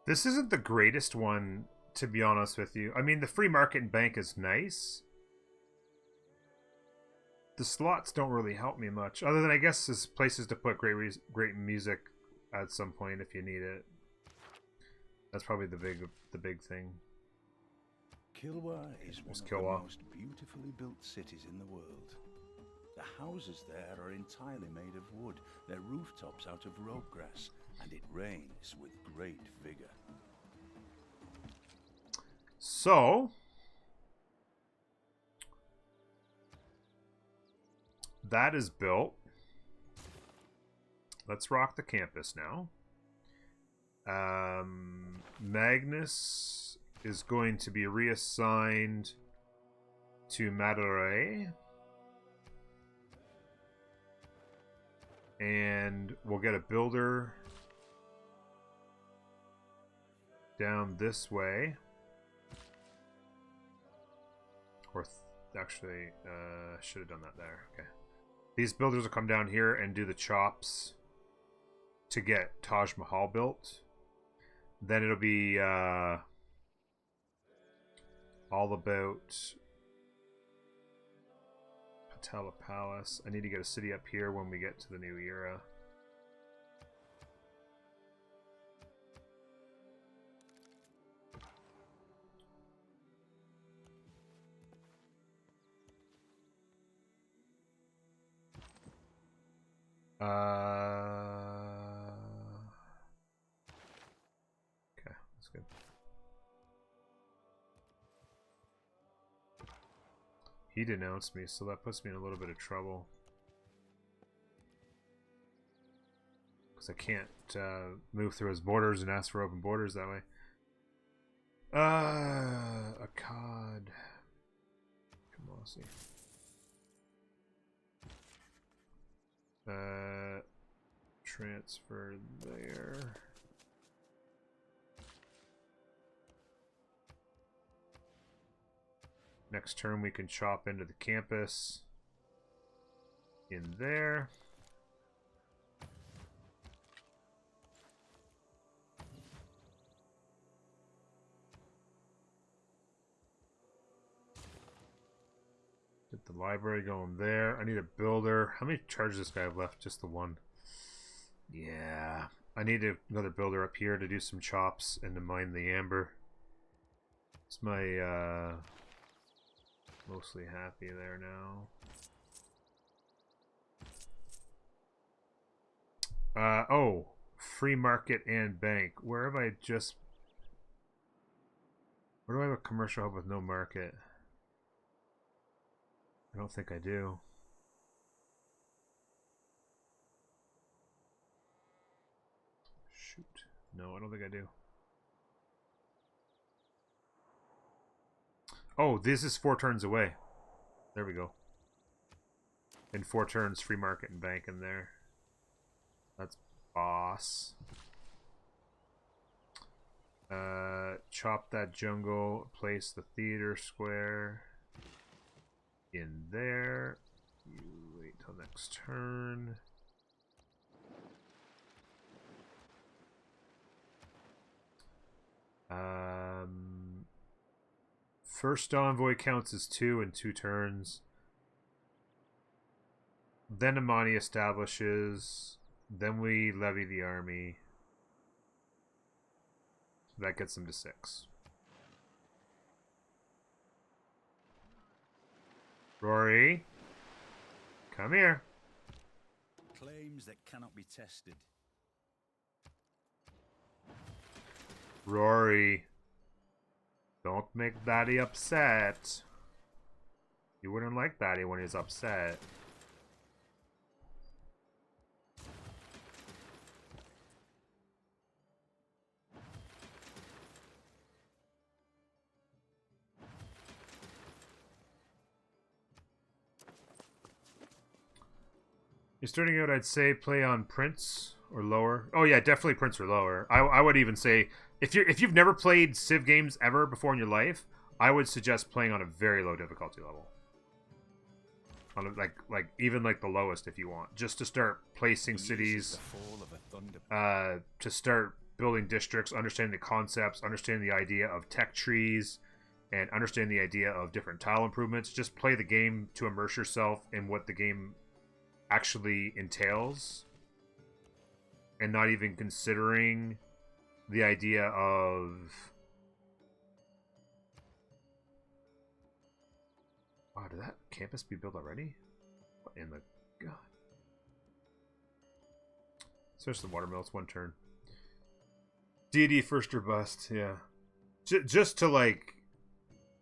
This isn't the greatest one, to be honest with you. I mean, the free market and bank is nice. The slots don't really help me much, other than I guess as places to put great music at some point if you need it. That's probably the big thing. Kilwa is one of the most beautifully built cities in the world. The houses there are entirely made of wood, their rooftops out of rope grass, and it rains with great vigor. So, that is built. Let's rock the campus now. Magnus is going to be reassigned to Madurai. And we'll get a builder down this way. Or actually, should have done that there. Okay. These builders will come down here and do the chops to get Taj Mahal built. Then it'll be all about Patala Palace. I need to get a city up here when we get to the new era. Okay, that's good. He denounced me, so that puts me in a little bit of trouble. Because I can't move through his borders and ask for open borders that way. A cod. Come on, see. Transfer there. Next turn we can chop into the campus in there. Get the library going there. I need a builder. How many charges does this guy have left? Just the one. Yeah. I need another builder up here to do some chops and to mine the amber. It's my mostly happy there now. Oh, free market and bank. Where have I just... Where do I have a commercial hub with no market? I don't think I do. Shoot. No, I don't think I do. Oh, this is 4 turns away. There we go. In 4 turns, free market and bank in there. That's boss. Chop that jungle. Place the theater square in there. You wait till next turn. First envoy counts as 2 in 2 turns. Then Amani establishes. Then we levy the army. That gets them to 6. Rory, come here. Claims that cannot be tested. Rory, don't make Daddy upset. You wouldn't like Daddy when he's upset. You're starting out, I'd say play on Prince or lower. Oh yeah, definitely Prince or lower. I would even say if you've never played Civ games ever before in your life, I would suggest playing on a very low difficulty level. On like even like the lowest if you want, just to start placing cities. To start building districts, understanding the concepts, understanding the idea of tech trees, and understanding the idea of different tile improvements. Just play the game to immerse yourself in what the game actually entails, and not even considering the idea of wow, did that campus be built already? What in the god? Search the watermill. It's one turn. Deity first or bust. Yeah, just to like,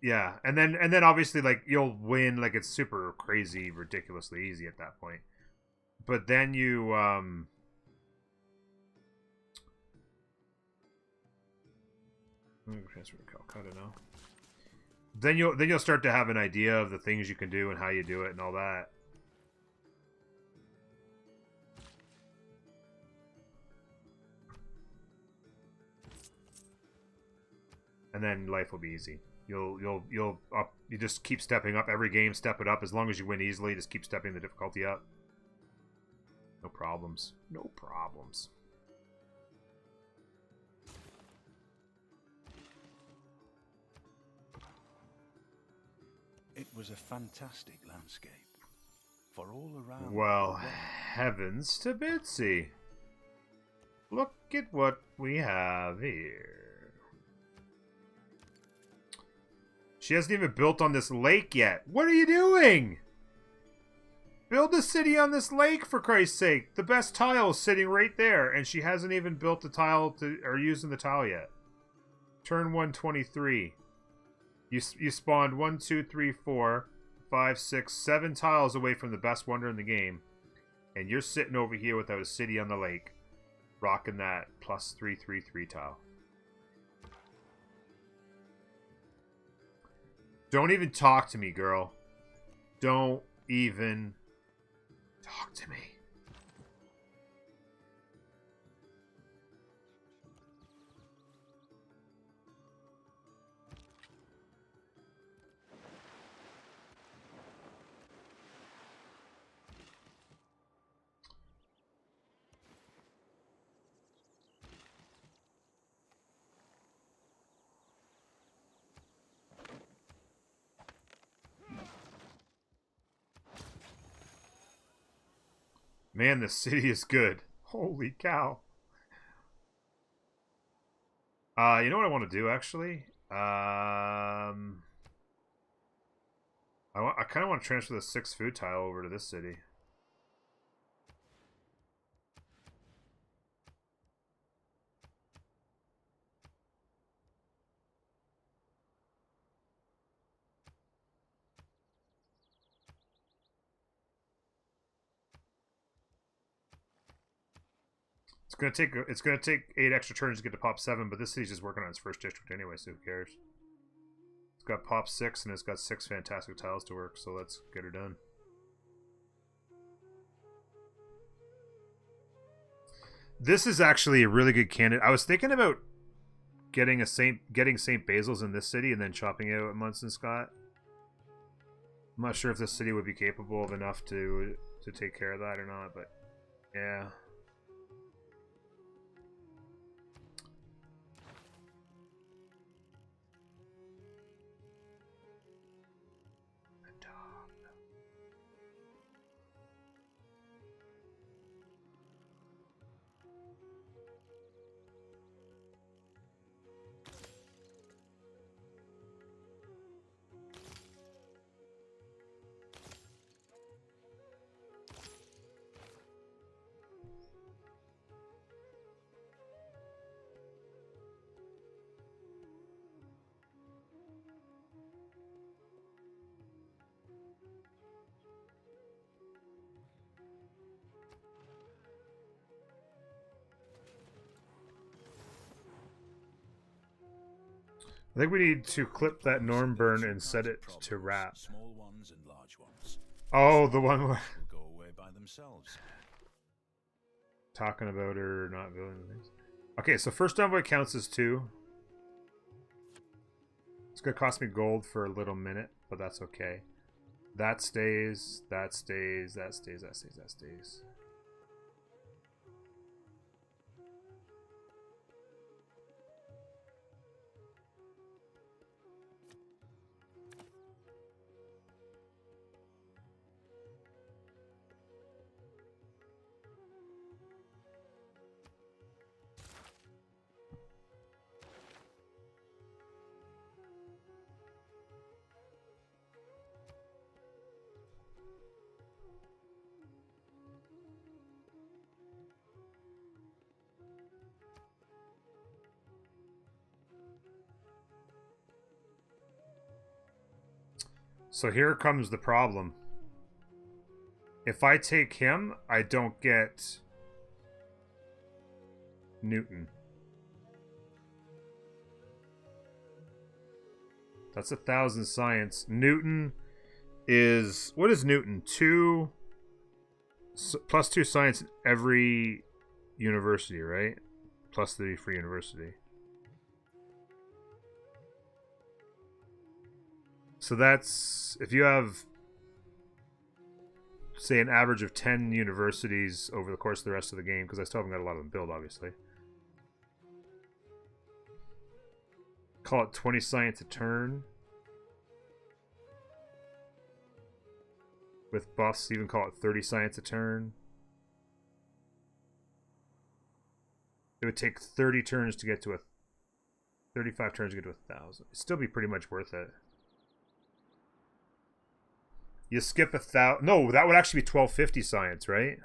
yeah, and then obviously like you'll win. Like it's super crazy, ridiculously easy at that point. But then you transfer to Calcutta now. Then you'll start to have an idea of the things you can do and how you do it and all that. And then life will be easy. You just keep stepping up every game, step it up. As long as you win easily, just keep stepping the difficulty up. No problems. No problems. It was a fantastic landscape. For all around. Well, heavens to Bitsy. Look at what we have here. She hasn't even built on this lake yet. What are you doing? Build a city on this lake, for Christ's sake. The best tile is sitting right there, and she hasn't even built the tile or using the tile yet. Turn 123. You spawned 1, 2, 3, 4, 5, 6, 7 tiles away from the best wonder in the game. And you're sitting over here without a city on the lake. Rocking that plus 3, 3, 3 tile. Don't even talk to me, girl. Don't even talk to me. Man, this city is good. Holy cow. You know what I want to do, actually? I kind of want to transfer the 6 food tile over to this city. It's gonna take 8 extra turns to get to pop 7, but this city's just working on its first district anyway, so who cares? It's got pop 6 and it's got 6 fantastic tiles to work, so let's get her done. This is actually a really good candidate. I was thinking about getting St. Basil's in this city and then chopping it out at Munson Scott. I'm not sure if this city would be capable of enough to take care of that or not, but yeah. I think we need to clip that norm burn and set it to wrap. Small ones and large ones. Oh, the one where Will go away by themselves. talking about her not building things. Okay, so first envoy counts as 2. It's gonna cost me gold for a little minute, but that's okay. That stays, that stays, that stays, that stays, that stays. So here comes the problem. If I take him, I don't get Newton. That's 1,000 science. Newton is... What is Newton? 2... Plus 2 science in every university, right? Plus 3 for university. So that's... If you have, say, an average of 10 universities over the course of the rest of the game, because I still haven't got a lot of them built, obviously. Call it 20 science a turn. With buffs, even call it 30 science a turn. It would take 30 turns to get to 35 turns to get to 1,000. It'd still be pretty much worth it. You skip 1,000. No, that would actually be 1,250 science, right?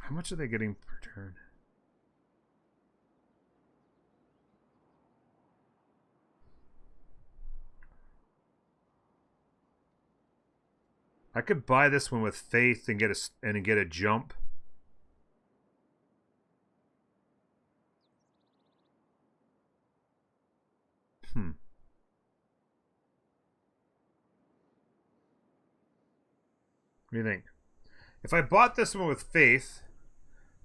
How much are they getting per turn? I could buy this one with faith and get a jump. What do you think? If I bought this one with faith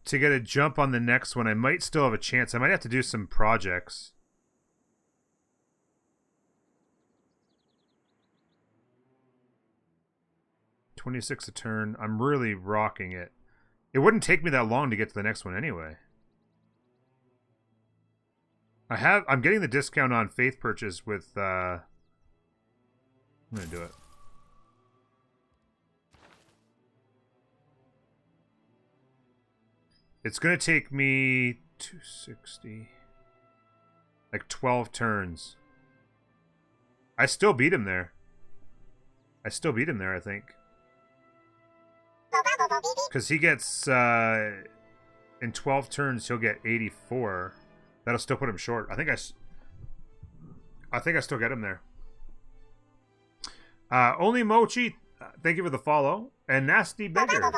to get a jump on the next one, I might still have a chance. I might have to do some projects. $26 a turn. I'm really rocking it. It wouldn't take me that long to get to the next one anyway. I'm getting the discount on faith purchase with I'm gonna do it. It's gonna take me 260. Like 12 turns. I still beat him there. I think. Because he gets, in 12 turns, he'll get 84. That'll still put him short. I think I still get him there. Only Mochi, thank you for the follow. And Nasty Beggar.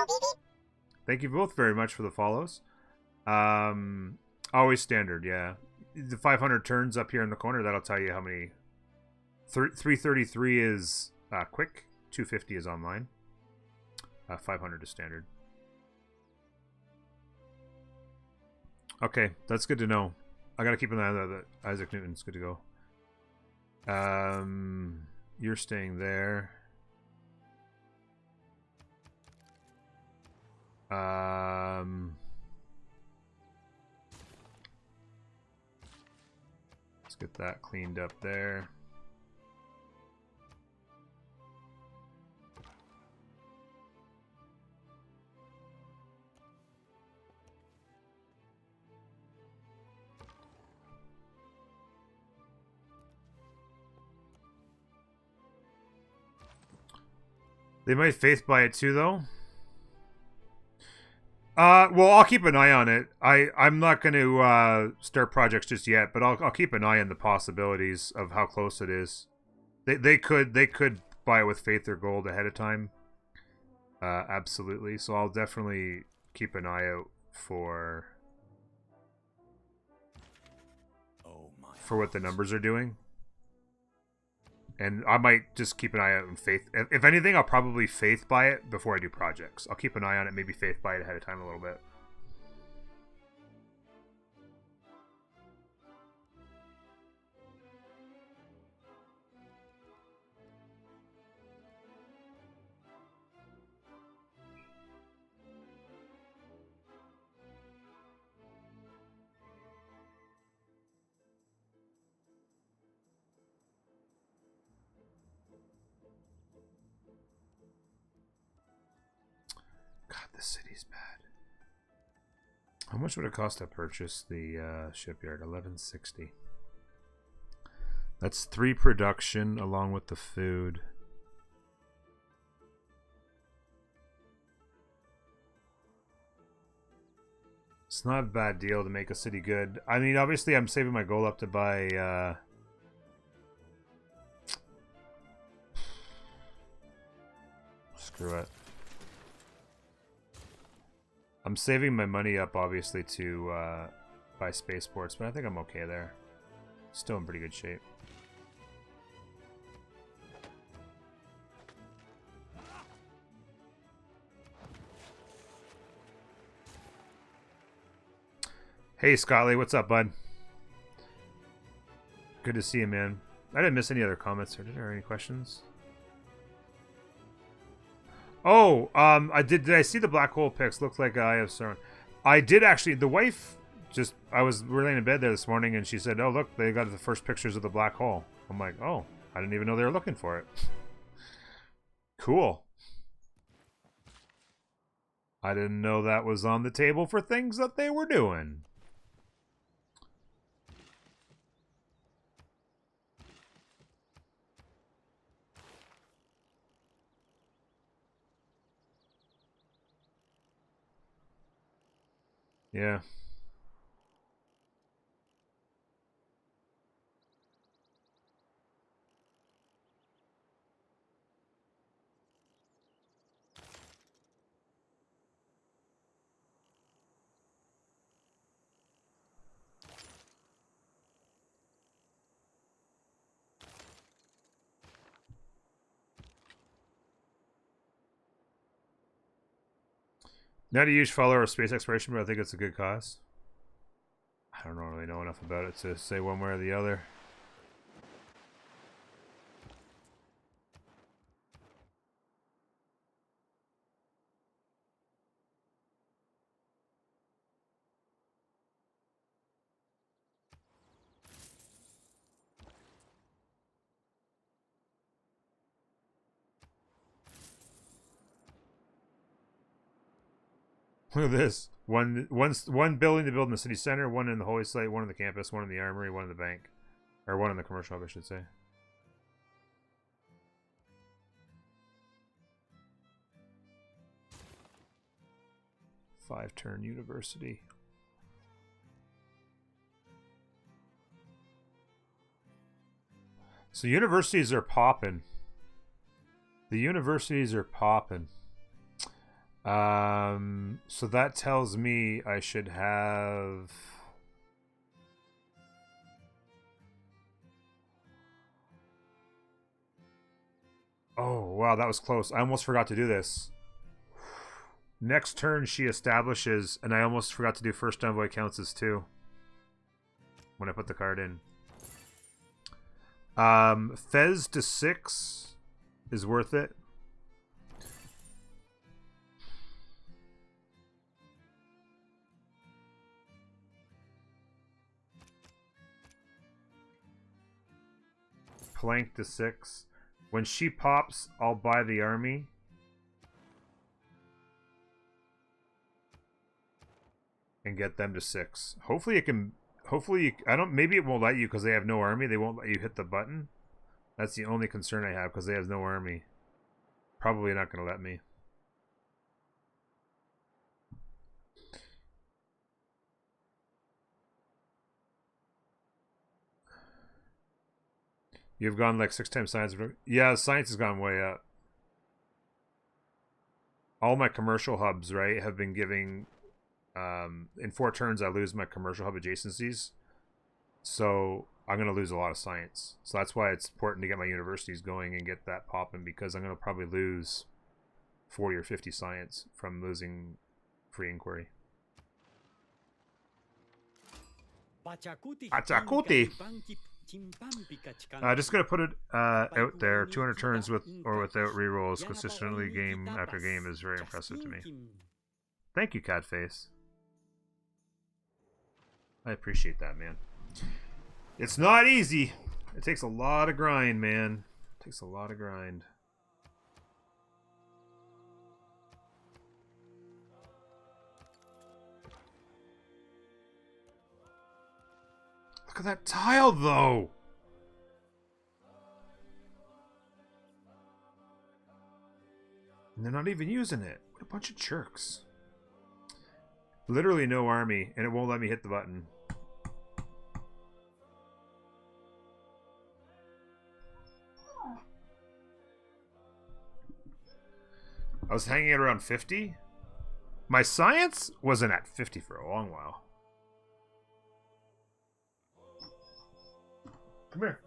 Thank you both very much for the follows. Always standard, yeah. The 500 turns up here in the corner, that'll tell you how many. 333 is quick. 250 is online. 500 is standard. Okay, that's good to know. I gotta keep an eye on that. Isaac Newton's good to go. You're staying there. Let's get that cleaned up there. They might faith buy it too, though. Well, I'll keep an eye on it. I'm not going to start projects just yet, but I'll keep an eye on the possibilities of how close it is. They could buy it with faith or gold ahead of time. Absolutely. So I'll definitely keep an eye out for what the numbers are doing. And I might just keep an eye out on faith. If anything, I'll probably faith buy it before I do projects. I'll keep an eye on it, maybe faith buy it ahead of time a little bit. This city's bad. How much would it cost to purchase the shipyard? $1160. That's 3 production along with the food. It's It's not a bad deal to make a city good. I mean, obviously, I'm saving my gold up to buy... Screw it. I'm saving my money up, obviously, to buy spaceports, but I think I'm okay there. Still in pretty good shape. Hey, Scotty, what's up, bud? Good to see you, man. I didn't miss any other comments, or did there any questions? Oh, I did. Did I see the black hole pics? Looked like Eye of Sauron. I did actually. The wife just. We were laying in bed there this morning, and she said, "Oh, look, they got the first pictures of the black hole." I'm like, "Oh, I didn't even know they were looking for it." Cool. I didn't know that was on the table for things that they were doing. Yeah. Not a huge follower of space exploration, but I think it's a good cause. I don't really know enough about it to say one way or the other. Look at this. One building to build in the city center, one in the holy site, one in the campus, one in the armory, one in the bank. Or one in the commercial hub, I should say. 5-turn university. So universities are popping. The universities are popping. So that tells me I should have... Oh, wow, that was close. I almost forgot to do this. Next turn she establishes, and I almost forgot to do first envoy counts as 2 when I put the card in. Fez to 6 is worth it. Plank to 6. When she pops, I'll buy the army. And get them to 6. Hopefully it can... Hopefully... I don't... Maybe it won't let you because they have no army. They won't let you hit the button. That's the only concern I have because they have no army. Probably not going to let me. You've gone like 6 times science. Yeah, science has gone way up. All my commercial hubs, right, have been giving... in 4 turns, I lose my commercial hub adjacencies. So I'm going to lose a lot of science. So that's why it's important to get my universities going and get that popping, because I'm going to probably lose 40 or 50 science from losing free inquiry. Pachacuti! Just going to put it out there. 200 turns with or without rerolls consistently game after game is very impressive to me. Thank you, Catface. I appreciate that, man. It's not easy. It takes a lot of grind, man. It takes a lot of grind. Look at that tile, though. And they're not even using it. What a bunch of jerks. Literally no army, and it won't let me hit the button. I was hanging at around 50. My science wasn't at 50 for a long while. Come here.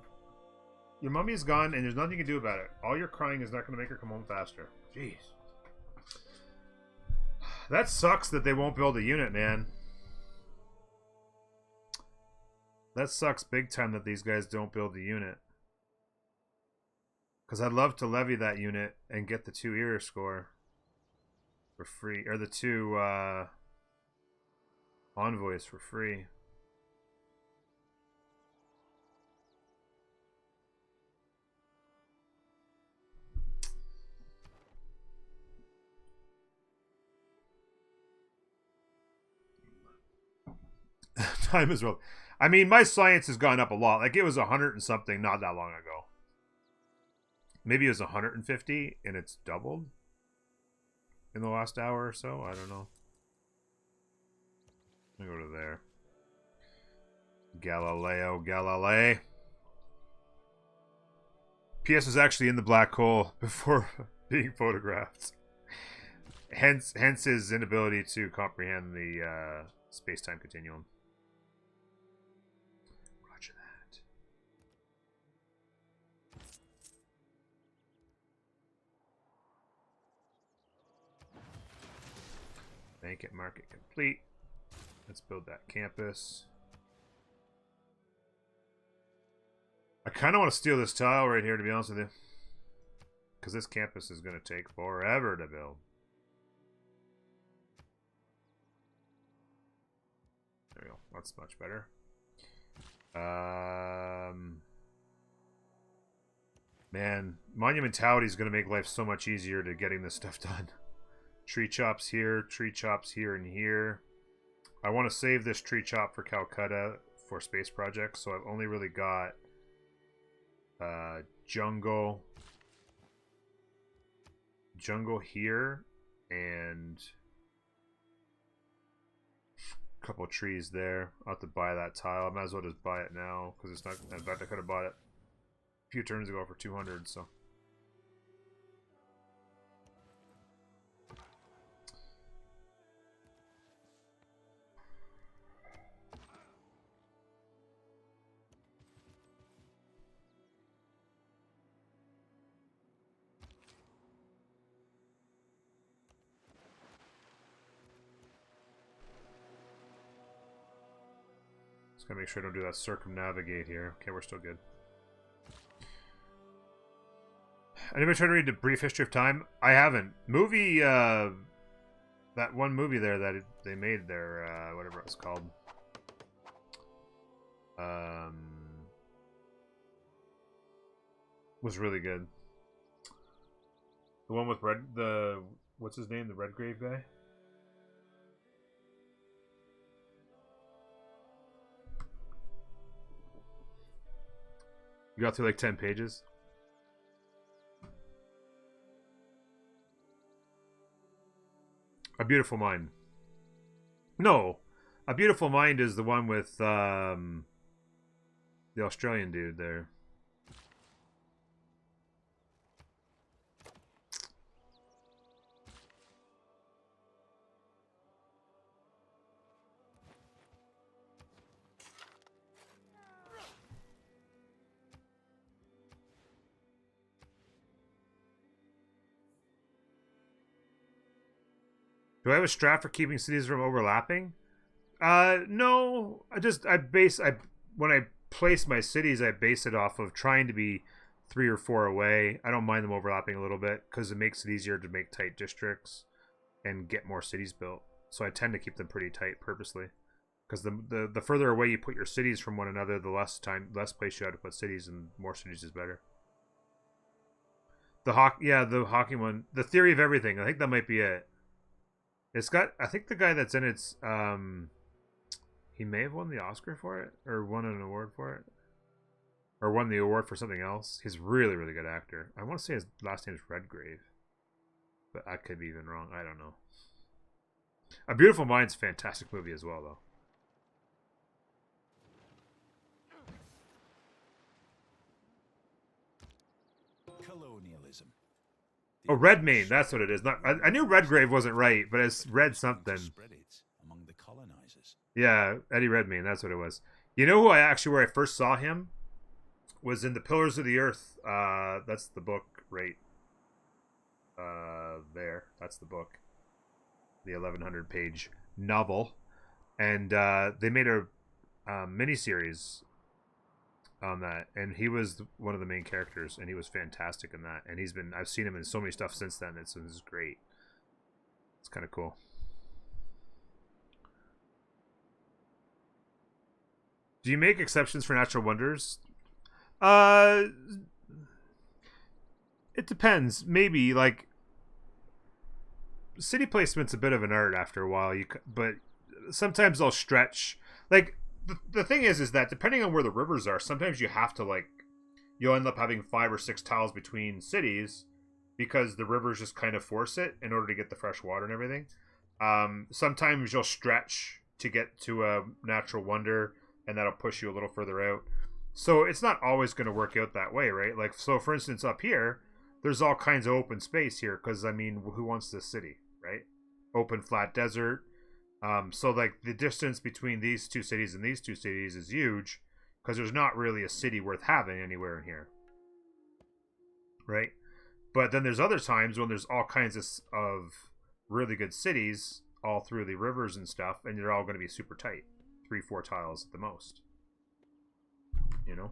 Your mummy's gone, and there's nothing you can do about it. All your crying is not going to make her come home faster. Jeez. That sucks that they won't build a unit, man. That sucks big time that these guys don't build the unit. Because I'd love to levy that unit and get the 2 era score for free. Or the 2 envoys for free. Time as well. I mean, my science has gone up a lot. Like, it was 100 and something not that long ago. Maybe it was 150 and it's doubled in the last hour or so. I don't know. Let me go to there. Galileo Galilei. PS was actually in the black hole before being photographed. Hence his inability to comprehend the space-time continuum. Roger that. Bank market complete. Let's build that campus. I kind of want to steal this tile right here, to be honest with you. Because this campus is going to take forever to build. There we go. That's much better. Man, monumentality is going to make life so much easier to getting this stuff done. Tree chops here and here. I want to save this tree chop for Calcutta for space projects, so I've only really got jungle here and a couple of trees there. I'll have to buy that tile. I might as well just buy it now because it's not. In fact, I could have bought it a few turns ago for 200. So. Gotta make sure I don't do that circumnavigate here. Okay, we're still good. Anybody try to read The Brief History of Time? I haven't. Movie, that one movie there that they made there, whatever it was called. Was really good. The one with what's his name? The Redgrave guy? You got through like 10 pages? A Beautiful Mind. No. A Beautiful Mind is the one with the Australian dude there. Do I have a strat for keeping cities from overlapping? No. When I place my cities, I base it off of trying to be 3 or 4 away. I don't mind them overlapping a little bit because it makes it easier to make tight districts and get more cities built. So I tend to keep them pretty tight purposely. Because the further away you put your cities from one another, the less place you have to put cities, and more cities is better. The hockey one. The Theory of Everything. I think that might be it. It's got, I think the guy that's in it's, he may have won the Oscar for it, or won an award for it, or won the award for something else. He's a really, really good actor. I want to say his last name is Redgrave, but I could be even wrong. I don't know. A Beautiful Mind's a fantastic movie as well, though. Colonialism. Oh, Redmayne, that's what it is. Not I knew Redgrave wasn't right, but it's Red something. Spread it among the colonizers. Yeah, Eddie Redmayne, that's what it was. You know who where I first saw him was in The Pillars of the Earth. That's the book right there. That's the book. The 1100 page novel. And they made a miniseries on that, and he was one of the main characters, and he was fantastic in that. And I've seen him in so many stuff since then. It's great. It's kind of cool. Do you make exceptions for natural wonders? It depends. Maybe, like, city placement's a bit of an art after a while. But sometimes I'll stretch. Like, the thing is that depending on where the rivers are, sometimes you have to, like, you'll end up having 5 or 6 tiles between cities because the rivers just kind of force it in order to get the fresh water and everything. Sometimes you'll stretch to get to a natural wonder, and that'll push you a little further out. So it's not always going to work out that way, right? Like, so for instance, up here, there's all kinds of open space here because, I mean, who wants this city, right? Open, flat desert. So, like, the distance between these two cities and these two cities is huge because there's not really a city worth having anywhere in here, right? But then there's other times when there's all kinds of really good cities all through the rivers and stuff, and they're all going to be super tight. 3-4 tiles at the most. You know?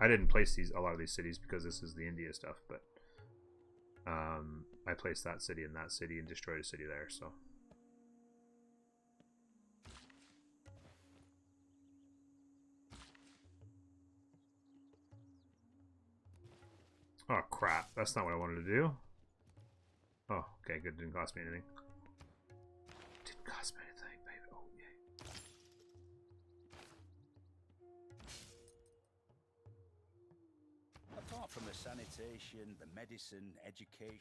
I didn't place a lot of these cities because this is the India stuff, but I placed that city and destroyed a city there, so. Oh, crap. That's not what I wanted to do. Oh, okay, good. Didn't cost me anything. Didn't cost me anything, baby. Oh, yay. Apart from the sanitation, the medicine, education.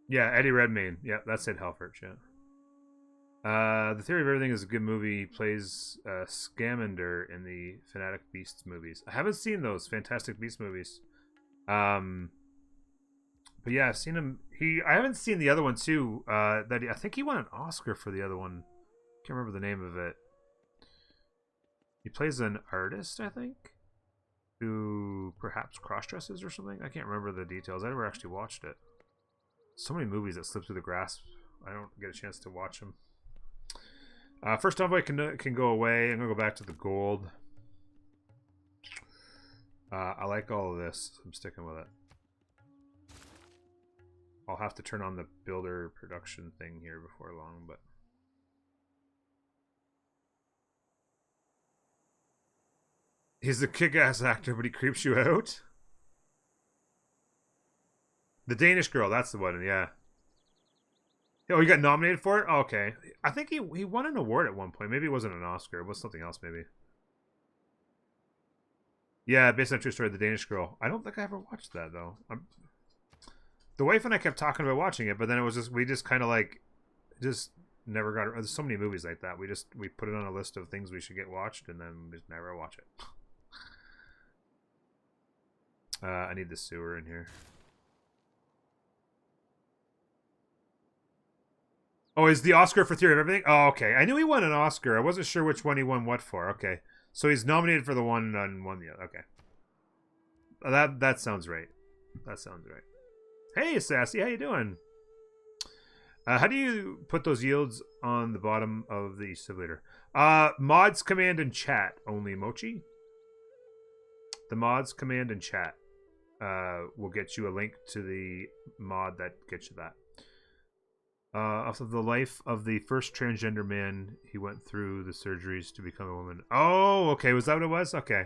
Yeah, Eddie Redmayne. Yeah, that's Ed Halford. Yeah. The Theory of Everything is a good movie. He plays Scamander in the Fantastic Beasts movies. I haven't seen those Fantastic Beasts movies. But yeah, I've seen him. I haven't seen the other one too. I think he won an Oscar for the other one. Can't remember the name of it. He plays an artist, I think, who perhaps cross-dresses or something. I can't remember the details. I never actually watched it. So many movies that slip through the grasp. I don't get a chance to watch them. First envoy can go away. I'm gonna go back to the gold. I like all of this. So I'm sticking with it. I'll have to turn on the builder production thing here before long, but he's a kick-ass actor, but he creeps you out. The Danish Girl, that's the one, yeah. Oh, he got nominated for it? Oh, okay. I think he won an award at one point. Maybe it wasn't an Oscar. It was something else, maybe. Yeah, based on a true story, The Danish Girl. I don't think I ever watched that, though. The wife and I kept talking about watching it, but then we just kind of like, just never got it. There's so many movies like that. We put it on a list of things we should get watched, and then we just never watch it. I need the sewer in here. Oh, is the Oscar for Theory of Everything? Oh, okay. I knew he won an Oscar. I wasn't sure which one he won what for. Okay. So he's nominated for the one and won the other. Okay. That sounds right. That sounds right. Hey, Sassy. How you doing? How do you put those yields on the bottom of the simulator? Mods, command, and chat only, Mochi. The mods, command, and chat will get you a link to the mod that gets you that. Off of the life of the first transgender man, he went through the surgeries to become a woman. Oh, okay. Was that what it was? Okay.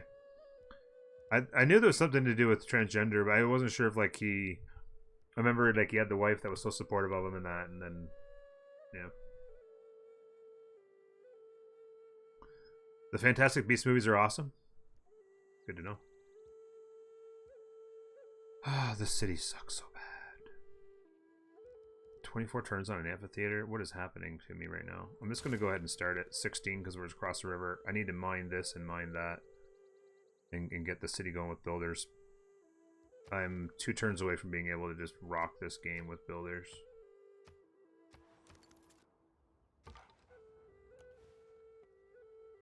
I knew there was something to do with transgender, but I wasn't sure if like I remember like he had the wife that was so supportive of him and that, and then yeah. The Fantastic Beasts movies are awesome. Good to know. Ah, this city sucks so bad. 24 turns on an amphitheater? What is happening to me right now? I'm just going to go ahead and start at 16 because we're across the river. I need to mine this and mine that. And get the city going with builders. I'm 2 turns away from being able to just rock this game with builders.